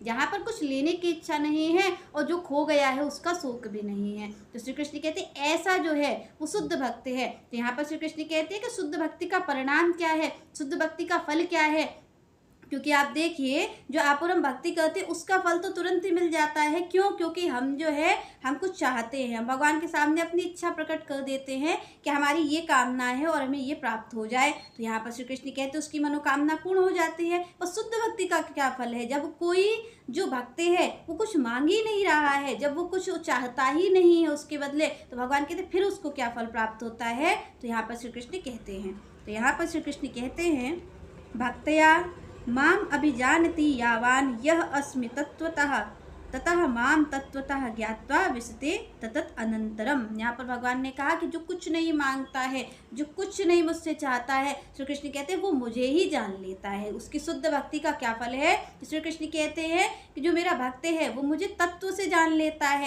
जहाँ पर कुछ लेने की इच्छा नहीं है और जो खो गया है उसका शोक भी नहीं है। तो श्री कृष्ण कहते हैं ऐसा जो है वो शुद्ध भक्त है। तो यहाँ पर श्री कृष्ण कहते हैं कि शुद्ध भक्ति का परिणाम क्या है, शुद्ध भक्ति का फल क्या है। क्योंकि आप देखिए जो आपुरम भक्ति करते हैं उसका फल तो तुरंत ही मिल जाता है। क्यों? क्योंकि हम जो है हम कुछ चाहते हैं, हम भगवान के सामने अपनी इच्छा प्रकट कर देते हैं कि हमारी ये कामना है और हमें ये प्राप्त हो जाए। तो यहाँ पर श्री कृष्ण कहते हैं उसकी मनोकामना पूर्ण हो जाती है। और शुद्ध भक्ति का क्या फल है? जब कोई जो भक्त है वो कुछ मांग ही नहीं रहा है, जब वो कुछ चाहता ही नहीं है उसके बदले, तो भगवान कहते हैं फिर उसको क्या फल प्राप्त होता है। तो यहाँ पर श्री कृष्ण कहते हैं, तो यहाँ पर श्री कृष्ण कहते हैं भक्तया माम अभिजानति यावान यह अस्मि तत्वतः ततः माम तत्वतः ज्ञात्वा विशते ततत अनंतरम। यहाँ पर भगवान ने कहा कि जो कुछ नहीं मांगता है, जो कुछ नहीं मुझसे चाहता है, श्री कृष्ण कहते हैं वो मुझे ही जान लेता है। उसकी शुद्ध भक्ति का क्या फल है? श्री कृष्ण कहते हैं कि जो मेरा भक्त है वो मुझे तत्व से जान लेता है।